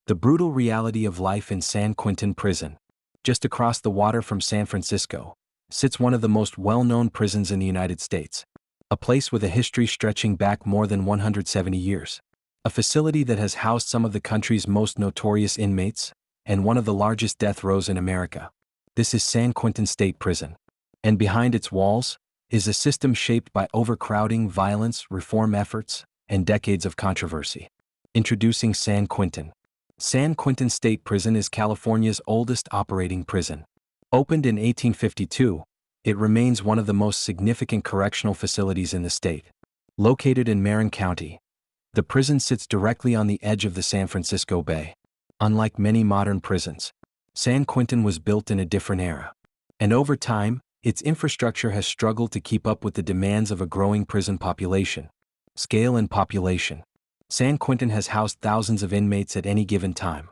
The brutal reality of life in San Quentin Prison. Just across the water from San Francisco sits one of the most well-known prisons in the United States. A place with a history stretching back more than 170 years. A facility that has housed some of the country's most notorious inmates, and one of the largest death rows in America. This is San Quentin State Prison. And behind its walls is a system shaped by overcrowding, violence, reform efforts, and decades of controversy. Introducing San Quentin. San Quentin State Prison is California's oldest operating prison. Opened in 1852, it remains one of the most significant correctional facilities in the state. Located in Marin County, the prison sits directly on the edge of the San Francisco Bay. Unlike many modern prisons, San Quentin was built in a different era. And over time, its infrastructure has struggled to keep up with the demands of a growing prison population. Scale and population. San Quentin has housed thousands of inmates at any given time.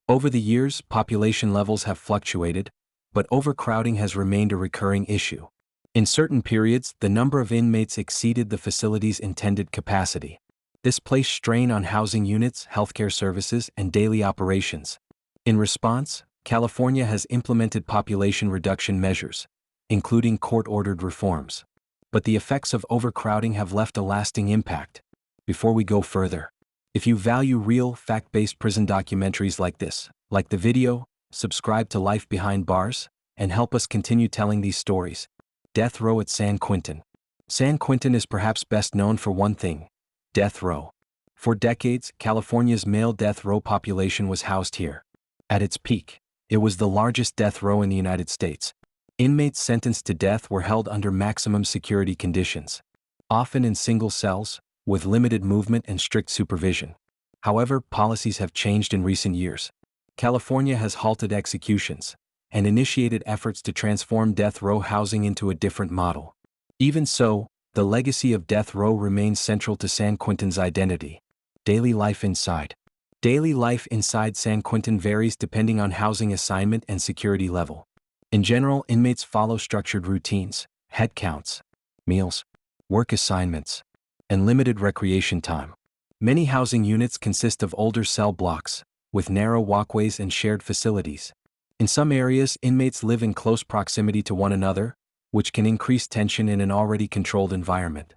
Over the years, population levels have fluctuated, but overcrowding has remained a recurring issue. In certain periods, the number of inmates exceeded the facility's intended capacity. This placed strain on housing units, healthcare services, and daily operations. In response, California has implemented population reduction measures, including court-ordered reforms. But the effects of overcrowding have left a lasting impact. Before we go further, if you value real, fact-based prison documentaries like this, like the video, subscribe to Life Behind Bars, and help us continue telling these stories. Death row at San Quentin. San Quentin is perhaps best known for one thing: death row. For decades, California's male death row population was housed here. At its peak, it was the largest death row in the United States. Inmates sentenced to death were held under maximum security conditions, often in single cells, with limited movement and strict supervision. However, policies have changed in recent years. California has halted executions and initiated efforts to transform death row housing into a different model. Even so, the legacy of death row remains central to San Quentin's identity. Daily life inside. Daily life inside San Quentin varies depending on housing assignment and security level. In general, inmates follow structured routines, head counts, meals, work assignments, and limited recreation time. Many housing units consist of older cell blocks, with narrow walkways and shared facilities. In some areas, inmates live in close proximity to one another, which can increase tension in an already controlled environment.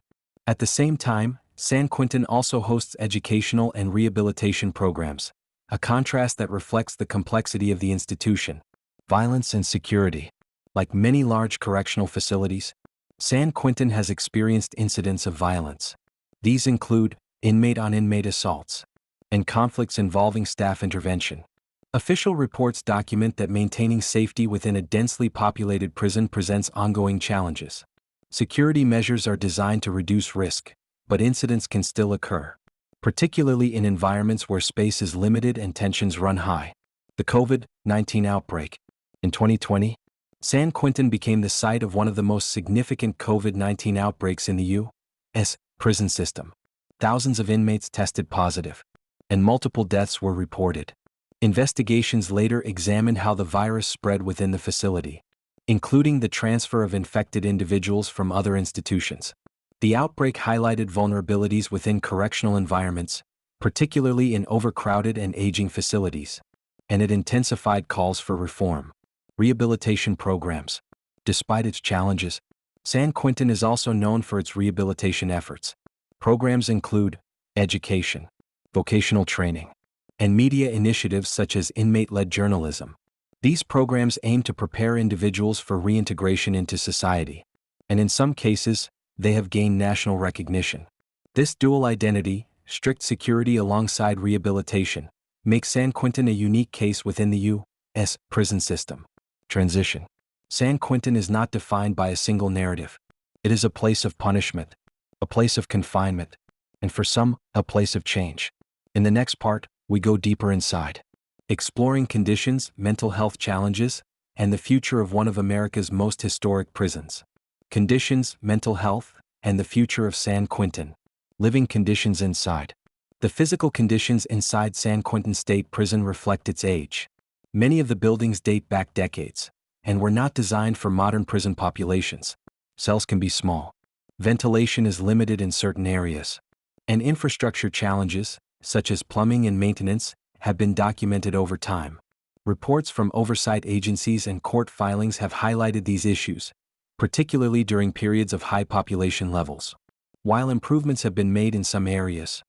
At the same time, San Quentin also hosts educational and rehabilitation programs, a contrast that reflects the complexity of the institution. Violence and security. Like many large correctional facilities, San Quentin has experienced incidents of violence. These include inmate-on-inmate assaults and conflicts involving staff intervention. Official reports document that maintaining safety within a densely populated prison presents ongoing challenges. Security measures are designed to reduce risk, but incidents can still occur, particularly in environments where space is limited and tensions run high. The COVID-19 outbreak. In 2020, San Quentin became the site of one of the most significant COVID-19 outbreaks in the U.S. prison system. Thousands of inmates tested positive, and multiple deaths were reported. Investigations later examined how the virus spread within the facility, including the transfer of infected individuals from other institutions. The outbreak highlighted vulnerabilities within correctional environments, particularly in overcrowded and aging facilities, and it intensified calls for reform. Rehabilitation programs. Despite its challenges, San Quentin is also known for its rehabilitation efforts. Programs include education, vocational training, and media initiatives such as inmate-led journalism. These programs aim to prepare individuals for reintegration into society, and in some cases, they have gained national recognition. This dual identity, strict security alongside rehabilitation, makes San Quentin a unique case within the U.S. prison system. Transition. San Quentin is not defined by a single narrative. It is a place of punishment, a place of confinement, and for some, a place of change. In the next part, we go deeper inside, exploring conditions, mental health challenges, and the future of one of America's most historic prisons. Conditions, mental health, and the future of San Quentin. Living conditions inside. The physical conditions inside San Quentin State Prison reflect its age. Many of the buildings date back decades, and were not designed for modern prison populations. Cells can be small. Ventilation is limited in certain areas. And infrastructure challenges, such as plumbing and maintenance, have been documented over time. Reports from oversight agencies and court filings have highlighted these issues, particularly during periods of high population levels. While improvements have been made in some areas,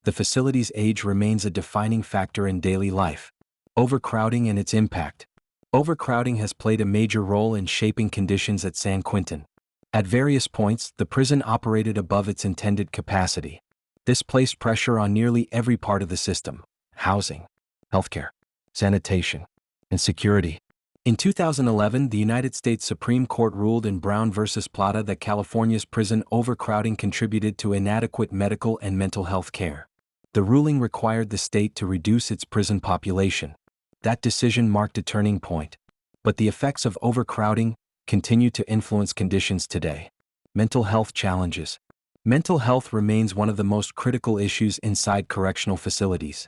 the facility's age remains a defining factor in daily life. Overcrowding and its impact. Overcrowding has played a major role in shaping conditions at San Quentin. At various points, the prison operated above its intended capacity. This placed pressure on nearly every part of the system: housing, healthcare, sanitation, and security. In 2011, the United States Supreme Court ruled in Brown v. Plata that California's prison overcrowding contributed to inadequate medical and mental health care. The ruling required the state to reduce its prison population. That decision marked a turning point. But the effects of overcrowding continue to influence conditions today. Mental health challenges. Mental health remains one of the most critical issues inside correctional facilities.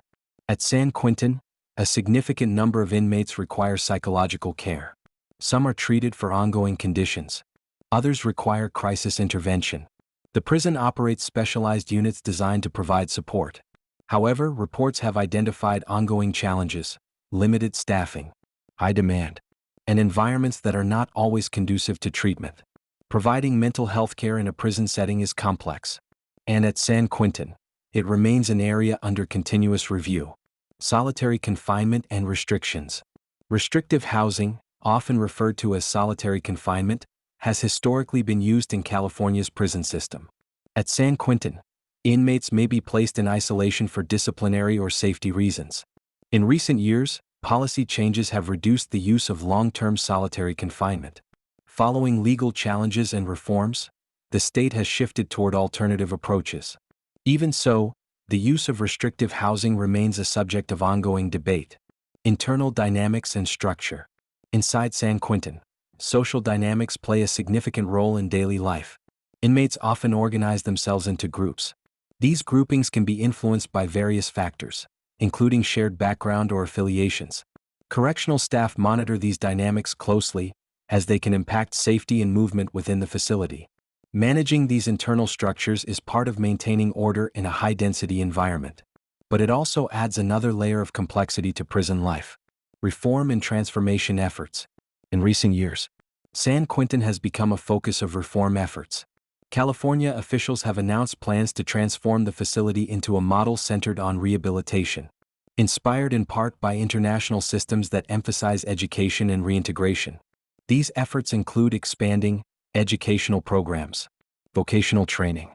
At San Quentin, a significant number of inmates require psychological care. Some are treated for ongoing conditions. Others require crisis intervention. The prison operates specialized units designed to provide support. However, reports have identified ongoing challenges: limited staffing, high demand, and environments that are not always conducive to treatment. Providing mental health care in a prison setting is complex. And at San Quentin, it remains an area under continuous review. Solitary confinement and restrictions. Restrictive housing, often referred to as solitary confinement, has historically been used in California's prison system. At San Quentin, inmates may be placed in isolation for disciplinary or safety reasons. In recent years, policy changes have reduced the use of long-term solitary confinement. Following legal challenges and reforms, the state has shifted toward alternative approaches. Even so, the use of restrictive housing remains a subject of ongoing debate. Internal dynamics and structure. Inside San Quentin, social dynamics play a significant role in daily life. Inmates often organize themselves into groups. These groupings can be influenced by various factors, including shared background or affiliations. Correctional staff monitor these dynamics closely, as they can impact safety and movement within the facility. Managing these internal structures is part of maintaining order in a high-density environment. But it also adds another layer of complexity to prison life. Reform and transformation efforts. In recent years, San Quentin has become a focus of reform efforts. California officials have announced plans to transform the facility into a model centered on rehabilitation. Inspired in part by international systems that emphasize education and reintegration, these efforts include expanding educational programs, vocational training,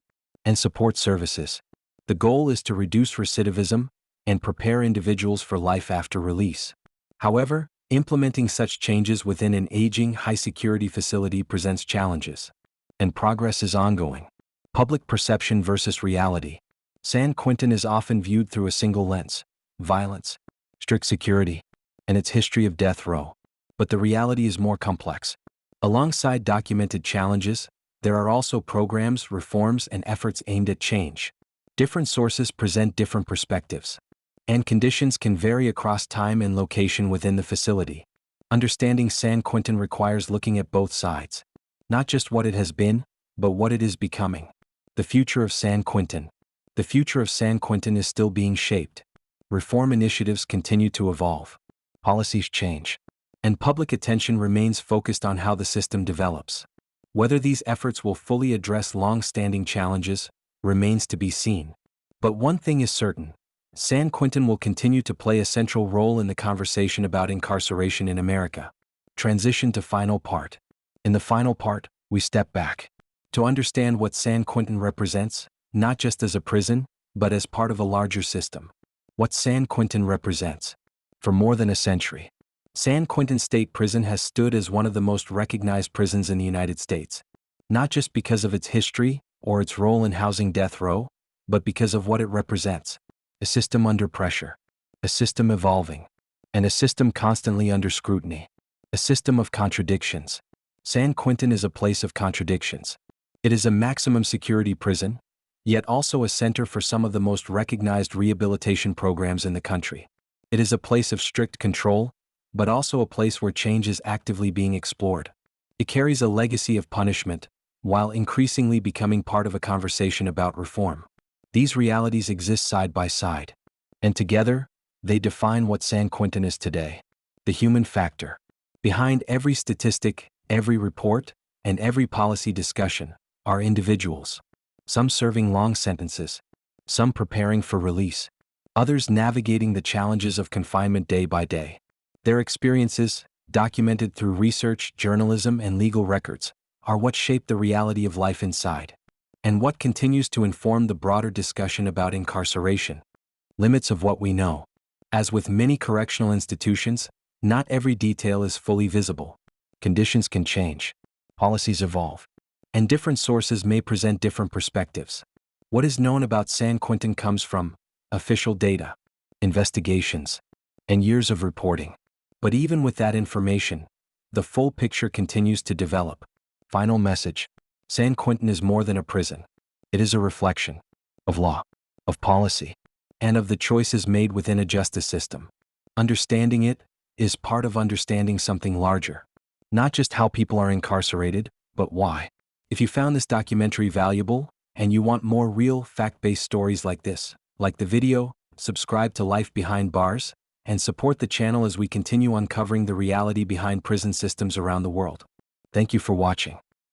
and support services. The goal is to reduce recidivism and prepare individuals for life after release. However, implementing such changes within an aging, high-security facility presents challenges, and progress is ongoing. Public perception versus reality. San Quentin is often viewed through a single lens: violence, strict security, and its history of death row. But the reality is more complex. Alongside documented challenges, there are also programs, reforms, and efforts aimed at change. Different sources present different perspectives, and conditions can vary across time and location within the facility. Understanding San Quentin requires looking at both sides, not just what it has been, but what it is becoming. The future of San Quentin. The future of San Quentin is still being shaped. Reform initiatives continue to evolve. Policies change, and public attention remains focused on how the system develops. Whether these efforts will fully address long-standing challenges remains to be seen. But one thing is certain: San Quentin will continue to play a central role in the conversation about incarceration in America. Transition to final part. In the final part, we step back to understand what San Quentin represents, not just as a prison, but as part of a larger system. What San Quentin represents. For more than a century, San Quentin State Prison has stood as one of the most recognized prisons in the United States, not just because of its history or its role in housing death row, but because of what it represents: a system under pressure, a system evolving, and a system constantly under scrutiny, a system of contradictions. San Quentin is a place of contradictions. It is a maximum security prison, yet also a center for some of the most recognized rehabilitation programs in the country. It is a place of strict control, but also a place where change is actively being explored. It carries a legacy of punishment, while increasingly becoming part of a conversation about reform. These realities exist side by side, and together, They define what San Quentin is today. The human factor. Behind every statistic, every report, and every policy discussion are individuals. Some serving long sentences, some preparing for release, others navigating the challenges of confinement day by day. Their experiences, documented through research, journalism, and legal records, are what shape the reality of life inside, and what continues to inform the broader discussion about incarceration. Limits of what we know. As with many correctional institutions, not every detail is fully visible. Conditions can change, policies evolve, and different sources may present different perspectives. What is known about San Quentin comes from official data, investigations, and years of reporting. But even with that information, the full picture continues to develop. Final message: San Quentin is more than a prison. It is a reflection of law, of policy, and of the choices made within a justice system. Understanding it is part of understanding something larger. Not just how people are incarcerated, but why. If you found this documentary valuable, and you want more real, fact-based stories like this, like the video, subscribe to Life Behind Bars, and support the channel as we continue uncovering the reality behind prison systems around the world. Thank you for watching.